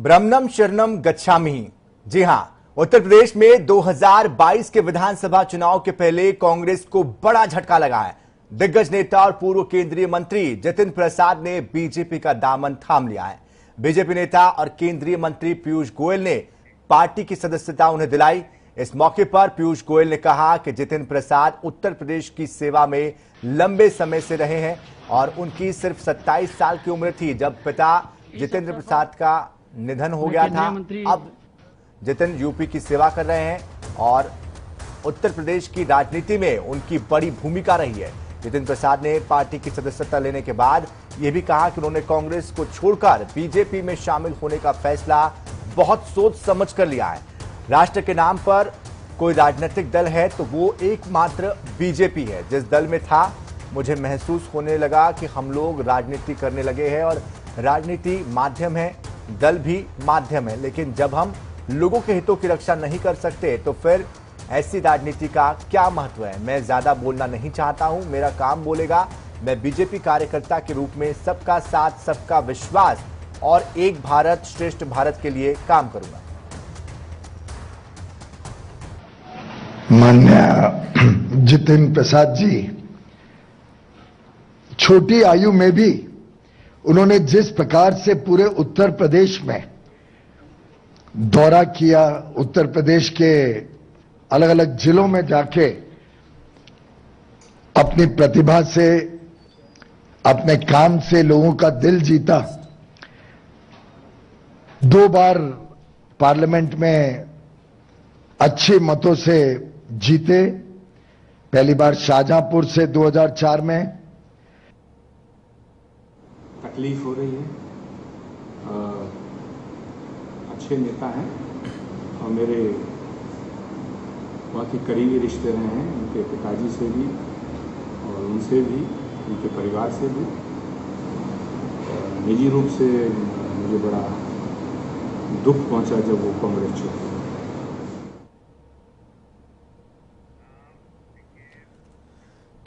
ब्रह्मणम शरणम गच्छामि। जी हां, उत्तर प्रदेश में 2022 के विधानसभा चुनाव के पहले कांग्रेस को बड़ा झटका लगा है। दिग्गज नेता और पूर्व केंद्रीय मंत्री जितिन प्रसाद ने बीजेपी का दामन थाम लिया है। बीजेपी नेता और केंद्रीय मंत्री पीयूष गोयल ने पार्टी की सदस्यता उन्हें दिलाई। इस मौके पर पीयूष गोयल ने कहा कि जितिन प्रसाद उत्तर प्रदेश की सेवा में लंबे समय से रहे हैं और उनकी सिर्फ 27 साल की उम्र थी जब पिता जितेंद्र प्रसाद का निधन हो गया था। अब जितिन यूपी की सेवा कर रहे हैं और उत्तर प्रदेश की राजनीति में उनकी बड़ी भूमिका रही है। जितिन प्रसाद ने पार्टी की सदस्यता लेने के बाद यह भी कहा कि उन्होंने कांग्रेस को छोड़कर बीजेपी में शामिल होने का फैसला बहुत सोच समझ कर लिया है। राष्ट्र के नाम पर कोई राजनीतिक दल है तो वो एकमात्र बीजेपी है। जिस दल में था मुझे महसूस होने लगा कि हम लोग राजनीति करने लगे हैं और राजनीति माध्यम है, दल भी माध्यम है, लेकिन जब हम लोगों के हितों की रक्षा नहीं कर सकते तो फिर ऐसी राजनीति का क्या महत्व है। मैं ज्यादा बोलना नहीं चाहता हूं, मेरा काम बोलेगा। मैं बीजेपी कार्यकर्ता के रूप में सबका साथ, सबका विश्वास और एक भारत श्रेष्ठ भारत के लिए काम करूंगा। माननीय जितिन प्रसाद जी, छोटी आयु में भी उन्होंने जिस प्रकार से पूरे उत्तर प्रदेश में दौरा किया, उत्तर प्रदेश के अलग अलग जिलों में जाके अपनी प्रतिभा से, अपने काम से लोगों का दिल जीता। 2 बार पार्लियामेंट में अच्छे मतों से जीते। पहली बार शाहजहांपुर से 2004 में। तकलीफ हो रही है। अच्छे नेता हैं और मेरे बहुत ही करीबी रिश्ते रहे हैं उनके पिताजी से भी और उनसे भी, उनके परिवार से भी। निजी रूप से मुझे बड़ा दुख पहुंचा जब वो कांग्रेस छोड़ी।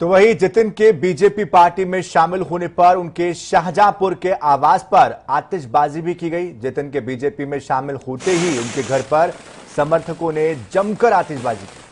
तो वही जितिन के बीजेपी पार्टी में शामिल होने पर उनके शाहजहांपुर के आवास पर आतिशबाजी भी की गई। जितिन के बीजेपी में शामिल होते ही उनके घर पर समर्थकों ने जमकर आतिशबाजी की।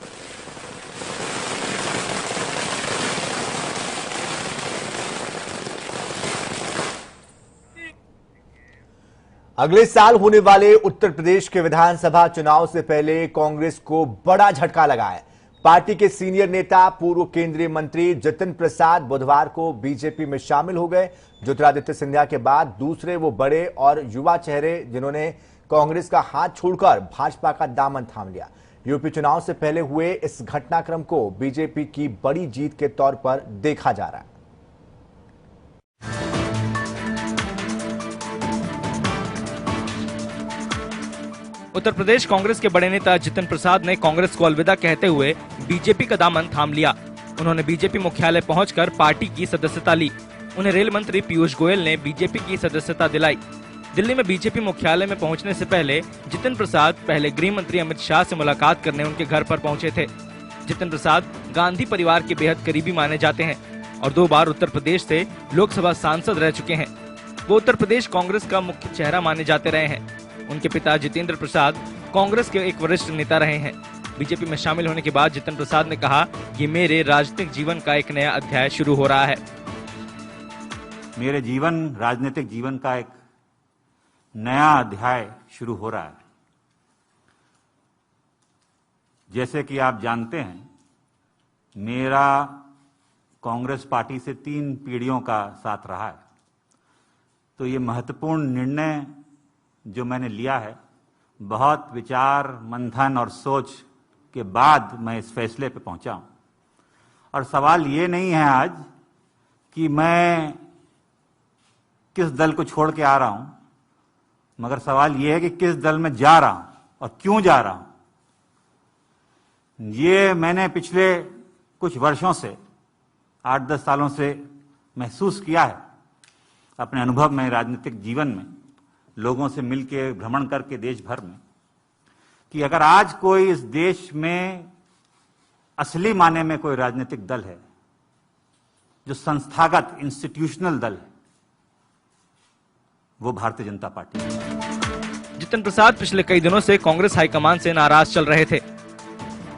अगले साल होने वाले उत्तर प्रदेश के विधानसभा चुनाव से पहले कांग्रेस को बड़ा झटका लगा है। पार्टी के सीनियर नेता पूर्व केंद्रीय मंत्री जितिन प्रसाद बुधवार को बीजेपी में शामिल हो गए। ज्योतिरादित्य सिंधिया के बाद दूसरे वो बड़े और युवा चेहरे जिन्होंने कांग्रेस का हाथ छोड़कर भाजपा का दामन थाम लिया। यूपी चुनाव से पहले हुए इस घटनाक्रम को बीजेपी की बड़ी जीत के तौर पर देखा जा रहा है। उत्तर प्रदेश कांग्रेस के बड़े नेता जितिन प्रसाद ने कांग्रेस को अलविदा कहते हुए बीजेपी का दामन थाम लिया। उन्होंने बीजेपी मुख्यालय पहुंचकर पार्टी की सदस्यता ली। उन्हें रेल मंत्री पीयूष गोयल ने बीजेपी की सदस्यता दिलाई। दिल्ली में बीजेपी मुख्यालय में पहुंचने से पहले जितिन प्रसाद पहले गृह मंत्री अमित शाह से मुलाकात करने उनके घर पर पहुंचे थे। जितिन प्रसाद गांधी परिवार के बेहद करीबी माने जाते हैं और 2 बार उत्तर प्रदेश से लोकसभा सांसद रह चुके हैं। वो उत्तर प्रदेश कांग्रेस का मुख्य चेहरा माने जाते रहे हैं। उनके पिता जितेंद्र प्रसाद कांग्रेस के एक वरिष्ठ नेता रहे हैं। बीजेपी में शामिल होने के बाद जितिन प्रसाद ने कहा कि मेरे राजनीतिक जीवन का एक नया अध्याय शुरू हो रहा है। मेरे राजनीतिक जीवन का एक नया अध्याय शुरू हो रहा है। जैसे कि आप जानते हैं, मेरा कांग्रेस पार्टी से 3 पीढ़ियों का साथ रहा है। तो ये महत्वपूर्ण निर्णय जो मैंने लिया है, बहुत विचार मंथन और सोच के बाद मैं इस फैसले पे पहुंचा हूं। और सवाल ये नहीं है आज कि मैं किस दल को छोड़ के आ रहा हूं, मगर सवाल ये है कि किस दल में जा रहा हूं और क्यों जा रहा हूं। ये मैंने पिछले कुछ वर्षों से, 8-10 सालों से महसूस किया है अपने अनुभव में, राजनीतिक जीवन में, लोगों से मिलकर भ्रमण करके देश भर में, कि अगर आज कोई इस देश में असली माने में कोई राजनीतिक दल है जो संस्थागत इंस्टीट्यूशनल दल है, वो भारतीय जनता पार्टी है। जितिन प्रसाद पिछले कई दिनों से कांग्रेस हाईकमान से नाराज चल रहे थे।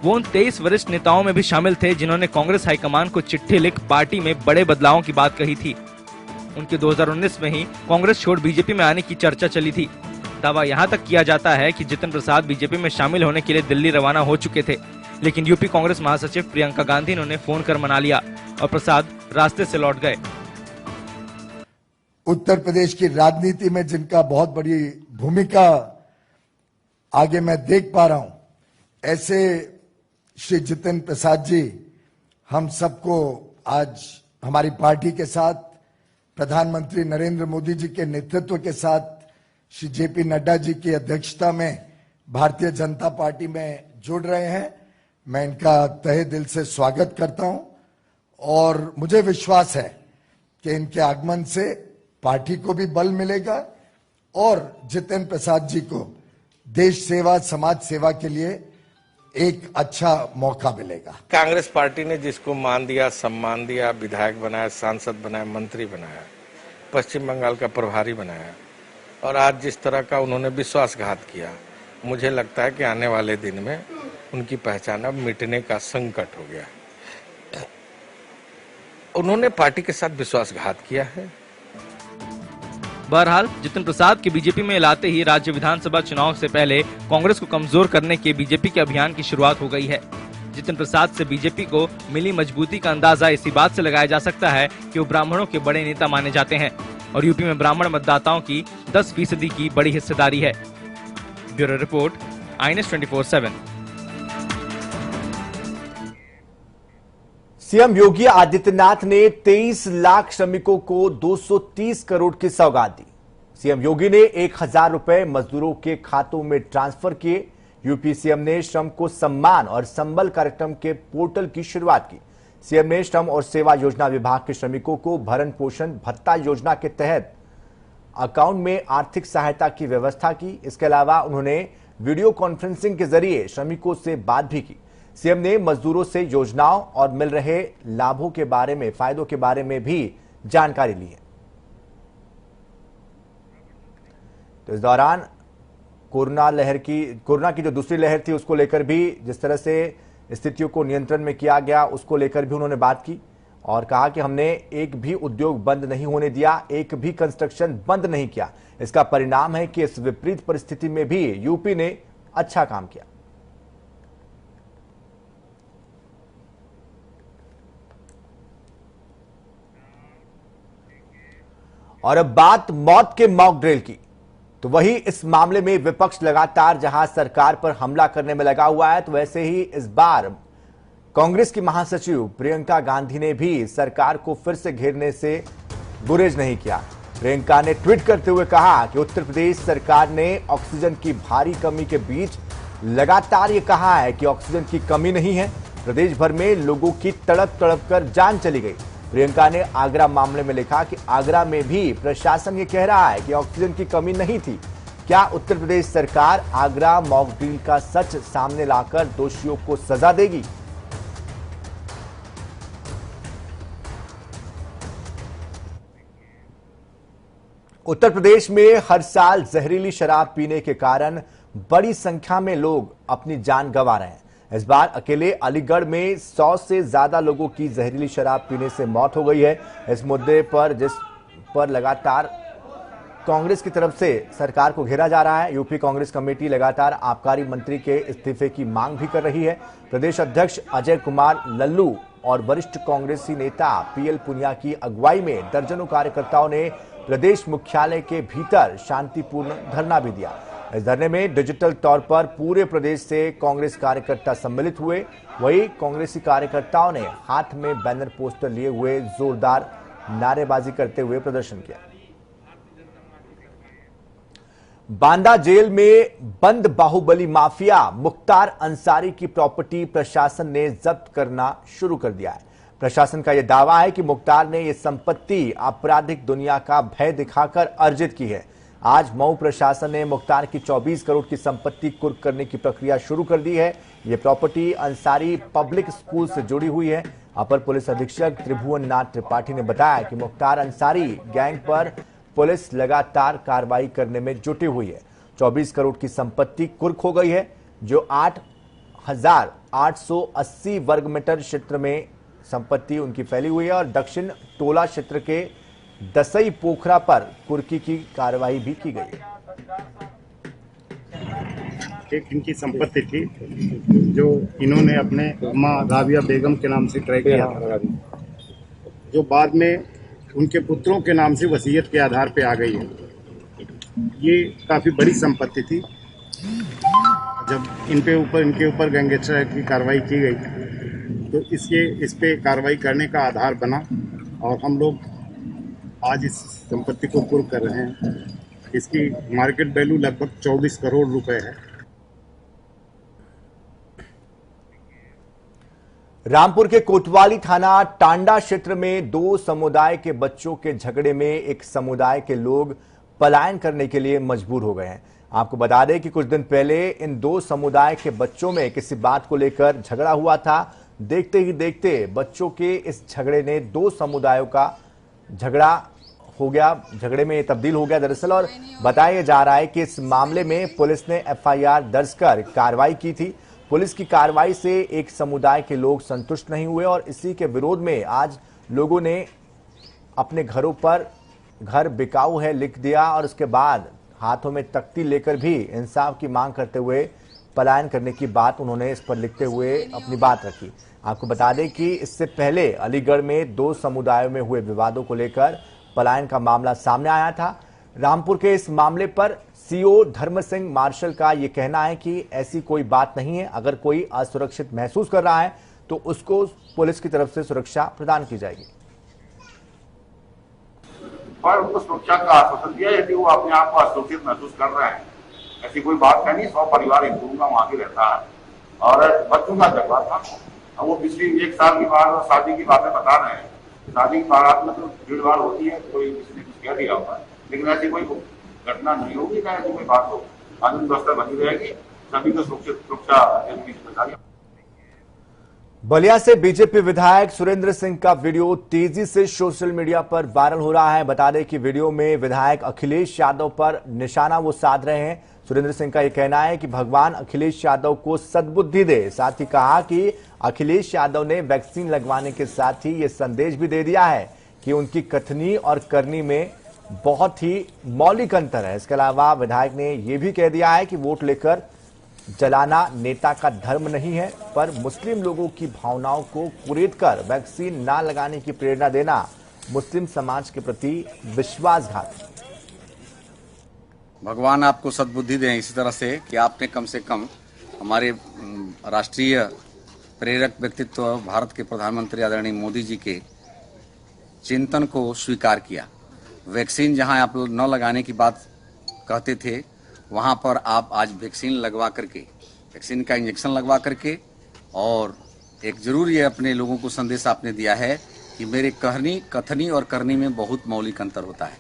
वो उन 23 वरिष्ठ नेताओं में भी शामिल थे जिन्होंने कांग्रेस हाईकमान को चिट्ठी लिख पार्टी में बड़े बदलावों की बात कही थी। उनके 2019 में ही कांग्रेस छोड़ बीजेपी में आने की चर्चा चली थी। दावा यहां तक किया जाता है कि जितिन प्रसाद बीजेपी में शामिल होने के लिए दिल्ली रवाना हो चुके थे, लेकिन यूपी कांग्रेस महासचिव प्रियंका गांधी ने उन्हें फोन कर मना लिया और प्रसाद रास्ते से लौट गए। उत्तर प्रदेश की राजनीति में जिनका बहुत बड़ी भूमिका आगे मैं देख पा रहा हूं, ऐसे श्री जितिन प्रसाद जी हम सबको आज हमारी पार्टी के साथ प्रधानमंत्री नरेंद्र मोदी जी के नेतृत्व के साथ श्री जेपी नड्डा जी की अध्यक्षता में भारतीय जनता पार्टी में जुड़ रहे हैं। मैं इनका तहे दिल से स्वागत करता हूं और मुझे विश्वास है कि इनके आगमन से पार्टी को भी बल मिलेगा और जितिन प्रसाद जी को देश सेवा, समाज सेवा के लिए एक अच्छा मौका मिलेगा। कांग्रेस पार्टी ने जिसको मान दिया, सम्मान दिया, विधायक बनाया, सांसद बनाया, मंत्री बनाया, पश्चिम बंगाल का प्रभारी बनाया और आज जिस तरह का उन्होंने विश्वासघात किया, मुझे लगता है कि आने वाले दिन में उनकी पहचान अब मिटने का संकट हो गया। उन्होंने पार्टी के साथ विश्वासघात किया है। बहरहाल जितिन प्रसाद के बीजेपी में लाते ही राज्य विधानसभा चुनाव से पहले कांग्रेस को कमजोर करने के बीजेपी के अभियान की शुरुआत हो गई है। जितिन प्रसाद से बीजेपी को मिली मजबूती का अंदाजा इसी बात से लगाया जा सकता है कि वो ब्राह्मणों के बड़े नेता माने जाते हैं और यूपी में ब्राह्मण मतदाताओं की 10% की बड़ी हिस्सेदारी है। Bureau report, INS 24/7। CM Yogi Adityanath ने 23 लाख श्रमिकों को 230 करोड़ की सौगात दी। सीएम योगी ने 1000 रुपए मजदूरों के खातों में ट्रांसफर किए। यूपी सीएम ने श्रम को सम्मान और संबल कार्यक्रम के पोर्टल की शुरुआत की। सीएम ने श्रम और सेवा योजना विभाग के श्रमिकों को भरण पोषण भत्ता योजना के तहत अकाउंट में आर्थिक सहायता की व्यवस्था की। इसके अलावा उन्होंने वीडियो कॉन्फ्रेंसिंग के जरिए श्रमिकों से बात भी की। सीएम ने मजदूरों से योजनाओं और मिल रहे लाभों के बारे में, फायदों के बारे में भी जानकारी ली है। तो इस दौरान कोरोना की जो दूसरी लहर थी उसको लेकर भी, जिस तरह से स्थितियों को नियंत्रण में किया गया, उसको लेकर भी उन्होंने बात की और कहा कि हमने एक भी उद्योग बंद नहीं होने दिया, एक भी कंस्ट्रक्शन बंद नहीं किया। इसका परिणाम है कि इस विपरीत परिस्थिति में भी यूपी ने अच्छा काम किया। और अब बात मौत के मॉक ड्रिल की, तो वही इस मामले में विपक्ष लगातार जहां सरकार पर हमला करने में लगा हुआ है, तो वैसे ही इस बार कांग्रेस की महासचिव प्रियंका गांधी ने भी सरकार को फिर से घेरने से गुरेज नहीं किया। प्रियंका ने ट्वीट करते हुए कहा कि उत्तर प्रदेश सरकार ने ऑक्सीजन की भारी कमी के बीच लगातार ये कहा है कि ऑक्सीजन की कमी नहीं है, प्रदेश भर में लोगों की तड़प तड़प कर जान चली गई। प्रियंका ने आगरा मामले में लिखा कि आगरा में भी प्रशासन ये कह रहा है कि ऑक्सीजन की कमी नहीं थी। क्या उत्तर प्रदेश सरकार आगरा मॉक ड्रिल का सच सामने लाकर दोषियों को सजा देगी? उत्तर प्रदेश में हर साल जहरीली शराब पीने के कारण बड़ी संख्या में लोग अपनी जान गंवा रहे हैं। इस बार अकेले अलीगढ़ में 100 से ज्यादा लोगों की जहरीली शराब पीने से मौत हो गई है। इस मुद्दे पर जिस पर लगातार कांग्रेस की तरफ से सरकार को घेरा जा रहा है, यूपी कांग्रेस कमेटी लगातार आबकारी मंत्री के इस्तीफे की मांग भी कर रही है। प्रदेश अध्यक्ष अजय कुमार लल्लू और वरिष्ठ कांग्रेसी नेता पीएल पुनिया की अगुवाई में दर्जनों कार्यकर्ताओं ने प्रदेश मुख्यालय के भीतर शांतिपूर्ण धरना भी दिया। इस धरने में डिजिटल तौर पर पूरे प्रदेश से कांग्रेस कार्यकर्ता सम्मिलित हुए। वहीं कांग्रेसी कार्यकर्ताओं ने हाथ में बैनर पोस्टर लिए हुए जोरदार नारेबाजी करते हुए प्रदर्शन किया। बांदा जेल में बंद बाहुबली माफिया मुख्तार अंसारी की प्रॉपर्टी प्रशासन ने जब्त करना शुरू कर दिया है। प्रशासन का यह दावा है कि मुख्तार ने यह संपत्ति आपराधिक दुनिया का भय दिखाकर अर्जित की है। आज मऊ प्रशासन ने मुख्तार की 24 करोड़ की संपत्ति कुर्क करने की प्रक्रिया शुरू कर दी है। यह प्रॉपर्टी अंसारी पब्लिक स्कूल से जुड़ी हुई है। अपर पुलिस अधीक्षक त्रिभुवन नाथ त्रिपाठी ने बताया कि मुख्तार अंसारी गैंग पर पुलिस लगातार कार्रवाई करने में जुटी हुई है। 24 करोड़ की संपत्ति कुर्क हो गई है, जो 8,880 वर्ग मीटर क्षेत्र में संपत्ति उनकी फैली हुई है और दक्षिण टोला क्षेत्र के दसई पोखरा पर कुर्की की कार्रवाई भी की गई है। एक इनकी संपत्ति थी जो इन्होंने अपने अम्मा राबिया बेगम के नाम से क्रय किया था, जो बाद में उनके पुत्रों के नाम से वसीयत के आधार पे आ गई है। ये काफी बड़ी संपत्ति थी। जब इनके ऊपर गैंगस्टर की कार्रवाई की गई तो इस पे कार्रवाई करने का आधार बना और हम लोग आज इस संपत्ति को कुर्क कर रहे हैं। इसकी मार्केट वैल्यू लगभग 24 करोड़ रुपए है। रामपुर के कोतवाली थाना टांडा क्षेत्र में दो समुदाय के बच्चों के झगड़े में एक समुदाय के लोग पलायन करने के लिए मजबूर हो गए हैं। आपको बता दें कि कुछ दिन पहले इन दो समुदाय के बच्चों में किसी बात को लेकर झगड़ा हुआ था। देखते ही देखते बच्चों के इस झगड़े ने दो समुदायों का झगड़े में तब्दील हो गया दरअसल। और बताया जा रहा है कि इस मामले में पुलिस ने एफआईआर दर्ज कर कार्रवाई की थी। पुलिस की कार्रवाई से एक समुदाय के लोग संतुष्ट नहीं हुए और इसी के विरोध में आज लोगों ने अपने घरों पर घर बिकाऊ है लिख दिया और उसके बाद हाथों में तख्ती लेकर भी इंसाफ की मांग करते हुए पलायन करने की बात उन्होंने इस पर लिखते हुए अपनी बात रखी। आपको बता दें कि इससे पहले अलीगढ़ में दो समुदायों में हुए विवादों को लेकर पलायन का मामला सामने आया था। रामपुर के इस मामले पर सीओ धर्म सिंह मार्शल का यह कहना है कि ऐसी कोई बात नहीं है। अगर कोई असुरक्षित महसूस कर रहा है तो उसको पुलिस की तरफ से सुरक्षा प्रदान की जाएगी। पर उनको सुरक्षा का आश्वासन दिया यदि वो अपने आप को असुरक्षित महसूस कर रहे हैं। ऐसी कोई बात है नहीं। 100 परिवार हिंदुओं का वहां भी रहता है और बच्चों का झगड़ा था। अब वो पिछली 1 साल की बात और शादी की बातें बता रहे हैं। शादी की बारात में तो भीड़-भाड़ होती है, कोई किसी ने कुछ कह दिया होगा, लेकिन ऐसी कोई घटना नहीं होगी। ना ऐसी कोई बात हो, कानून व्यवस्था बनी रहेगी। सभी को सुरक्षा की जिम्मेदारी। बलिया से बीजेपी विधायक सुरेंद्र सिंह का वीडियो तेजी से सोशल मीडिया पर वायरल हो रहा है। बता दें कि वीडियो में विधायक अखिलेश यादव पर निशाना वो साध रहे हैं। सुरेंद्र सिंह का यह कहना है कि भगवान अखिलेश यादव को सद्बुद्धि दे। साथ ही कहा कि अखिलेश यादव ने वैक्सीन लगवाने के साथ ही ये संदेश भी दे दिया है कि उनकी कथनी और करनी में बहुत ही मौलिक अंतर है। इसके अलावा विधायक ने यह भी कह दिया है कि वोट लेकर जलाना नेता का धर्म नहीं है, पर मुस्लिम लोगों की भावनाओं को कुरेद कर वैक्सीन ना लगाने की प्रेरणा देना मुस्लिम समाज के प्रति विश्वासघात है। भगवान आपको सद्बुद्धि दें इसी तरह से कि आपने कम से कम हमारे राष्ट्रीय प्रेरक व्यक्तित्व भारत के प्रधानमंत्री आदरणीय मोदी जी के चिंतन को स्वीकार किया। वैक्सीन जहां आप न लगाने की बात कहते थे, वहां पर आप आज वैक्सीन लगवा करके, वैक्सीन का इंजेक्शन लगवा करके, और एक जरूर ये अपने लोगों को संदेश आपने दिया है कि मेरे कथनी और करनी में बहुत मौलिक अंतर होता है।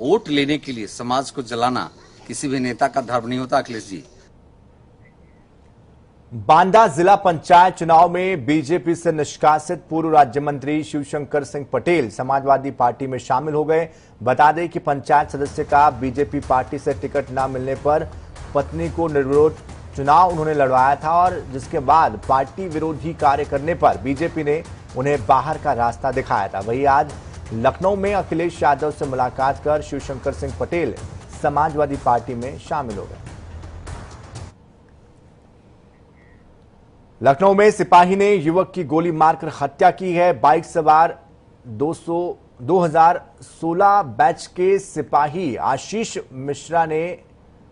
वोट लेने के लिए समाज को जलाना किसी भी नेता का धर्म नहीं होता। अखिलेश जी, बांदा जिला पंचायत चुनाव में बीजेपी से निष्कासित पूर्व राज्य मंत्री शिवशंकर सिंह पटेल समाजवादी पार्टी में शामिल हो गए। बता दें कि पंचायत सदस्य का बीजेपी पार्टी से टिकट न मिलने पर पत्नी को निर्विरोध चुनाव उन्होंने लड़वाया था और जिसके बाद पार्टी विरोधी कार्य करने पर बीजेपी ने उन्हें बाहर का रास्ता दिखाया था। वहीं आज लखनऊ में अखिलेश यादव से मुलाकात कर शिवशंकर सिंह पटेल समाजवादी पार्टी में शामिल हो गए। लखनऊ में सिपाही ने युवक की गोली मारकर हत्या की है। बाइक सवार 2016 बैच के सिपाही आशीष मिश्रा ने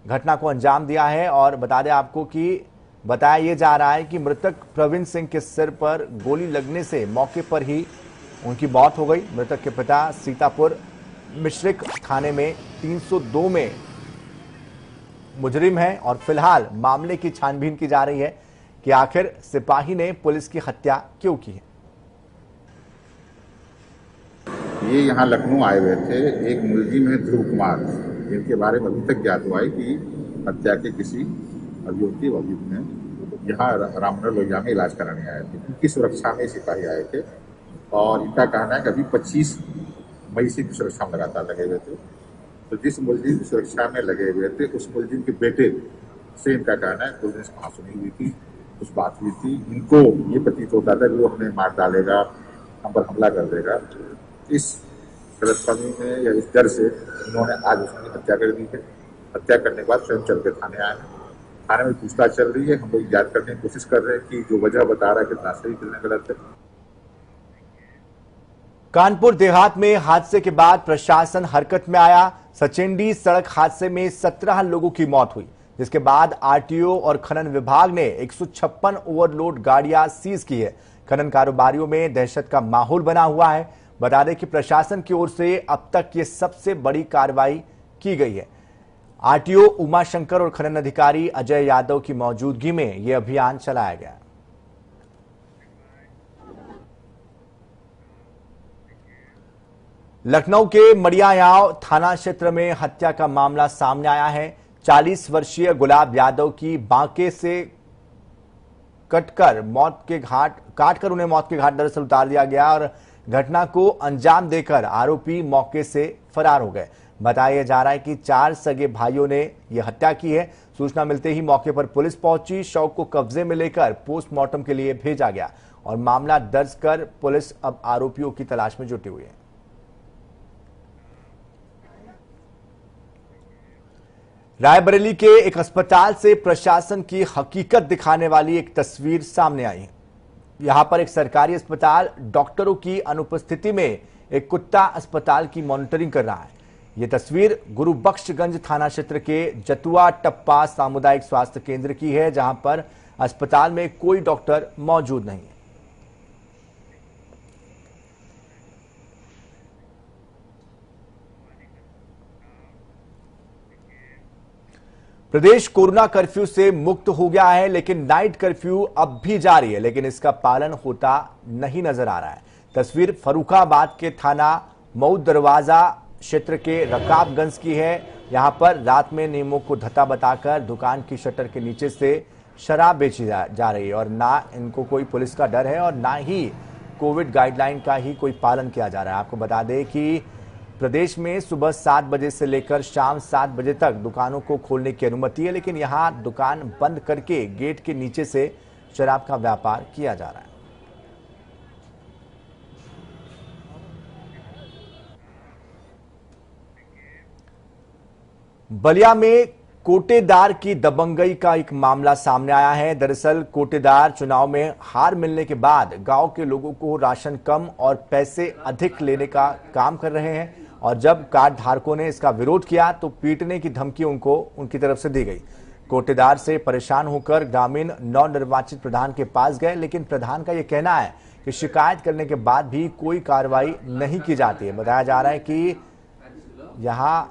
घटना को अंजाम दिया है और बता दें आपको कि बताया यह जा रहा है कि मृतक प्रवीण सिंह के सिर पर गोली लगने से मौके पर ही उनकी मौत हो गई। मृतक के पिता सीतापुर मिश्रिक थाने में 302 में मुजरिम हैं और फिलहाल मामले की छानबीन की जा रही है कि आखिर सिपाही ने पुलिस की हत्या क्यों की है। ये यहाँ लखनऊ आए हुए थे। एक मुलजिम है ध्रुव कुमार, जिनके बारे में अभी तक ज्ञात हुआ है कि हत्या के किसी अभियुक्त ने यहाँ रामनगर लोहिया में इलाज कराने आए थे। उनकी सुरक्षा में सिपाही आए थे और इनका कहना है कि अभी 25 मई से सुरक्षा में लगातार लगे हुए थे तो जिस मुलजिम की सुरक्षा में लगे हुए थे उस मुलजिम के बेटे से इनका कहना है कुछ दिन से कहाँ सुनी हुई थी, कुछ बात हुई थी। इनको ये प्रतीत होता था कि वो हमें मार डालेगा, हम पर हमला कर देगा। इस गलतफहमी में या इस डर से उन्होंने आज उसकी हत्या कर दी है। हत्या करने के बाद स्वयं चल के थाने आए हैं। थाने में पूछताछ चल रही है। हम लोग याद करने की कोशिश कर रहे हैं कि जो वजह बता रहा है कितना सही कितना गलत है। कानपुर देहात में हादसे के बाद प्रशासन हरकत में आया। सचिंडी सड़क हादसे में 17 लोगों की मौत हुई, जिसके बाद आरटीओ और खनन विभाग ने 156 ओवरलोड गाड़ियां सीज की है। खनन कारोबारियों में दहशत का माहौल बना हुआ है। बता दें कि प्रशासन की ओर से अब तक ये सबसे बड़ी कार्रवाई की गई है। आरटीओ उमाशंकर और खनन अधिकारी अजय यादव की मौजूदगी में यह अभियान चलाया गया। लखनऊ के मड़ियायाव थाना क्षेत्र में हत्या का मामला सामने आया है। 40 वर्षीय गुलाब यादव की बांके से काटकर उन्हें मौत के घाट दरअसल उतार दिया गया और घटना को अंजाम देकर आरोपी मौके से फरार हो गए। बताया जा रहा है कि 4 सगे भाइयों ने यह हत्या की है। सूचना मिलते ही मौके पर पुलिस पहुंची। शव को कब्जे में लेकर पोस्टमार्टम के लिए भेजा गया और मामला दर्ज कर पुलिस अब आरोपियों की तलाश में जुटी हुई है। रायबरेली के एक अस्पताल से प्रशासन की हकीकत दिखाने वाली एक तस्वीर सामने आई है। यहां पर एक सरकारी अस्पताल डॉक्टरों की अनुपस्थिति में एक कुत्ता अस्पताल की मॉनिटरिंग कर रहा है। यह तस्वीर गुरुबख्शगंज थाना क्षेत्र के जतुआ टप्पा सामुदायिक स्वास्थ्य केंद्र की है, जहां पर अस्पताल में कोई डॉक्टर मौजूद नहीं है। प्रदेश कोरोना कर्फ्यू से मुक्त हो गया है, लेकिन नाइट कर्फ्यू अब भी जारी है, लेकिन इसका पालन होता नहीं नजर आ रहा है। तस्वीर फर्रुखाबाद के थाना मऊ दरवाजा क्षेत्र के रकाबगंज की है। यहां पर रात में नियमों को धत्ता बताकर दुकान की शटर के नीचे से शराब बेची जा रही है और ना इनको कोई पुलिस का डर है और ना ही कोविड गाइडलाइन का ही कोई पालन किया जा रहा है। आपको बता दें कि प्रदेश में सुबह 7 बजे से लेकर शाम 7 बजे तक दुकानों को खोलने की अनुमति है, लेकिन यहां दुकान बंद करके गेट के नीचे से शराब का व्यापार किया जा रहा है। बलिया में कोटेदार की दबंगई का एक मामला सामने आया है। दरअसल कोटेदार चुनाव में हार मिलने के बाद गांव के लोगों को राशन कम और पैसे अधिक लेने का काम कर रहे हैं और जब कार्ड धारकों ने इसका विरोध किया तो पीटने की धमकी उनकी तरफ से दी गई। कोटेदार से परेशान होकर ग्रामीण नवनिर्वाचित प्रधान के पास गए, लेकिन प्रधान का यह कहना है कि शिकायत करने के बाद भी कोई कार्रवाई नहीं की जाती है। बताया जा रहा है कि यहां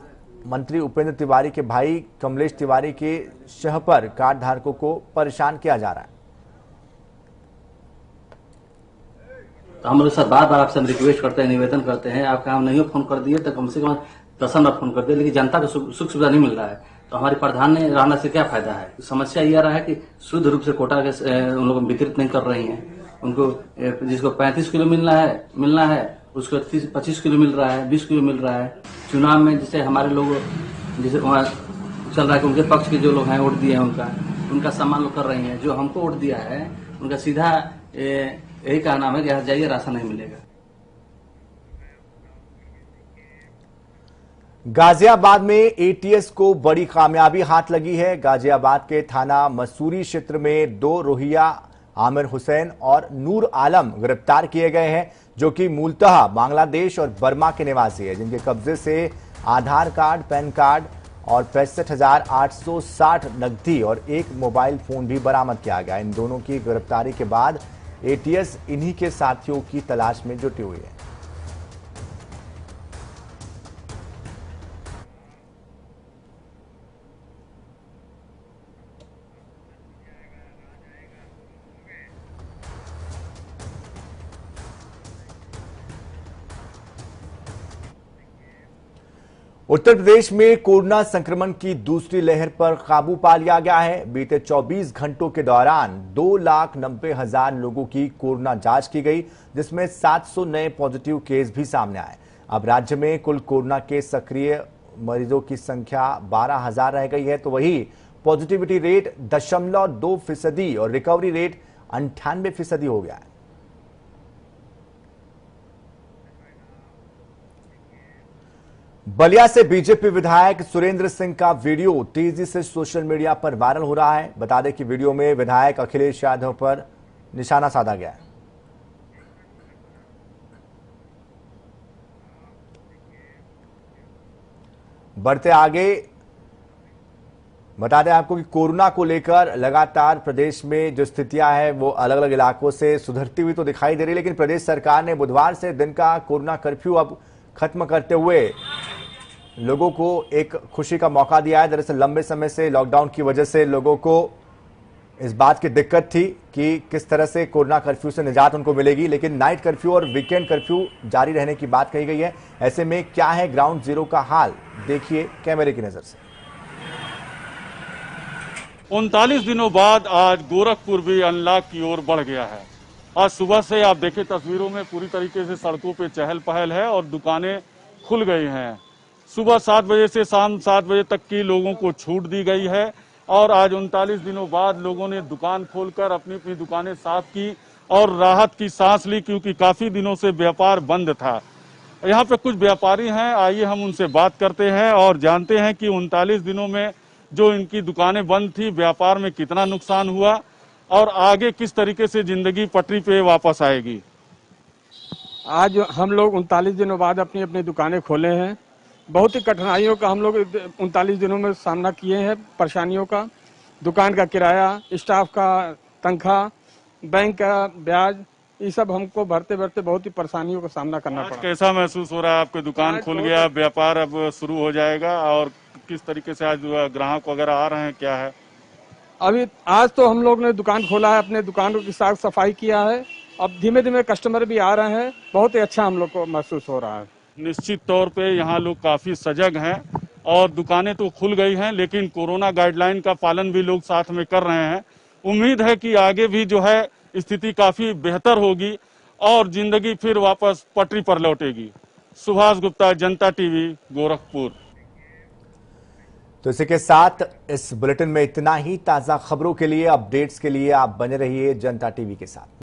मंत्री उपेंद्र तिवारी के भाई कमलेश तिवारी के शह पर कार्ड धारकों को परेशान किया जा रहा है। तो हम लोग सर बार बार आपसे हम रिक्वेस्ट करते हैं, निवेदन करते हैं, आपका हम नहीं फोन कर दिए तो कम से कम 10 बार फोन कर दिए, लेकिन जनता को सुख सुविधा नहीं मिल रहा है। तो हमारे प्रधान ने रहने से क्या फायदा है। समस्या यह रहा है कि शुद्ध रूप से कोटा के उन लोग वितरित नहीं कर रही हैं। उनको जिसको 35 किलो मिलना है उसको 25 किलो मिल रहा है, 20 किलो मिल रहा है। चुनाव में जैसे हमारे लोग जैसे वहाँ चल रहा है कि उनके पक्ष के जो लोग हैं वोट दिए हैं उनका सम्मान लोग कर रही हैं। जो हमको वोट दिया है उनका सीधा यही कहना है कि यहाँ जाइए राशन नहीं मिलेगा। गाजियाबाद में एटीएस को बड़ी कामयाबी हाथ लगी है। गाजियाबाद के थाना मसूरी क्षेत्र में 2 रोहिया आमिर हुसैन और नूर आलम गिरफ्तार किए गए हैं, जो कि मूलतः बांग्लादेश और बर्मा के निवासी है, जिनके कब्जे से आधार कार्ड, पैन कार्ड और 65,860 नकदी और एक मोबाइल फोन भी बरामद किया गया। इन दोनों की गिरफ्तारी के बाद एटीएस इन्हीं के साथियों की तलाश में जुटी हुई है। उत्तर प्रदेश में कोरोना संक्रमण की दूसरी लहर पर काबू पा लिया गया है। बीते 24 घंटों के दौरान 2,90,000 लोगों की कोरोना जांच की गई, जिसमें 700 नए पॉजिटिव केस भी सामने आए। अब राज्य में कुल कोरोना के सक्रिय मरीजों की संख्या 12,000 रह गई है, तो वही पॉजिटिविटी रेट 0.2% और रिकवरी रेट 98% हो गया है। बलिया से बीजेपी विधायक सुरेंद्र सिंह का वीडियो तेजी से सोशल मीडिया पर वायरल हो रहा है। बता दें कि वीडियो में विधायक अखिलेश यादव पर निशाना साधा गया है। बढ़ते आगे बता दें आपको कि कोरोना को लेकर लगातार प्रदेश में जो स्थितियां हैं वो अलग अलग इलाकों से सुधरती हुई तो दिखाई दे रही है, लेकिन प्रदेश सरकार ने बुधवार से दिन का कोरोना कर्फ्यू अब खत्म करते हुए लोगों को एक खुशी का मौका दिया है। दरअसल लंबे समय से लॉकडाउन की वजह से लोगों को इस बात की दिक्कत थी कि किस तरह से कोरोना कर्फ्यू से निजात उनको मिलेगी, लेकिन नाइट कर्फ्यू और वीकेंड कर्फ्यू जारी रहने की बात कही गई है। ऐसे में क्या है ग्राउंड जीरो का हाल, देखिए कैमरे की नजर से। 39 दिनों बाद आज गोरखपुर भी अनलॉक की ओर बढ़ गया है। आज सुबह से आप देखें तस्वीरों में पूरी तरीके से सड़कों पे चहल पहल है और दुकानें खुल गई हैं। सुबह 7 बजे से शाम 7 बजे तक की लोगों को छूट दी गई है और आज 39 दिनों बाद लोगों ने दुकान खोलकर अपनी अपनी दुकानें साफ की और राहत की सांस ली, क्योंकि काफी दिनों से व्यापार बंद था। यहाँ पे कुछ व्यापारी हैं, आइए हम उनसे बात करते हैं और जानते हैं कि 39 दिनों में जो इनकी दुकानें बंद थी व्यापार में कितना नुकसान हुआ और आगे किस तरीके से जिंदगी पटरी पे वापस आएगी। आज हम लोग 39 दिनों बाद अपनी अपनी दुकानें खोले हैं। बहुत ही कठिनाइयों का हम लोग 39 दिनों में सामना किए हैं, परेशानियों का, दुकान का किराया, स्टाफ का तनख्वाह, बैंक का ब्याज, ये सब हमको भरते भरते बहुत ही परेशानियों का सामना करना पड़ा। कैसा महसूस हो रहा है? आपकी दुकान खुल गया, व्यापार अब शुरू हो जाएगा और किस तरीके से आज ग्राहक वगैरह आ रहे हैं, क्या है? अभी आज तो हम लोग ने दुकान खोला है, अपने दुकानों की साफ सफाई किया है, अब धीमे धीमे कस्टमर भी आ रहे हैं, बहुत ही अच्छा हम लोग को महसूस हो रहा है। निश्चित तौर पे यहाँ लोग काफी सजग हैं और दुकानें तो खुल गई हैं, लेकिन कोरोना गाइडलाइन का पालन भी लोग साथ में कर रहे हैं। उम्मीद है कि आगे भी जो है स्थिति काफी बेहतर होगी और जिंदगी फिर वापस पटरी पर लौटेगी। सुभाष गुप्ता, जनता टीवी, गोरखपुर। तो इसी के साथ इस बुलेटिन में इतना ही। ताजा खबरों के लिए, अपडेट्स के लिए आप बने रहिए जनता टीवी के साथ।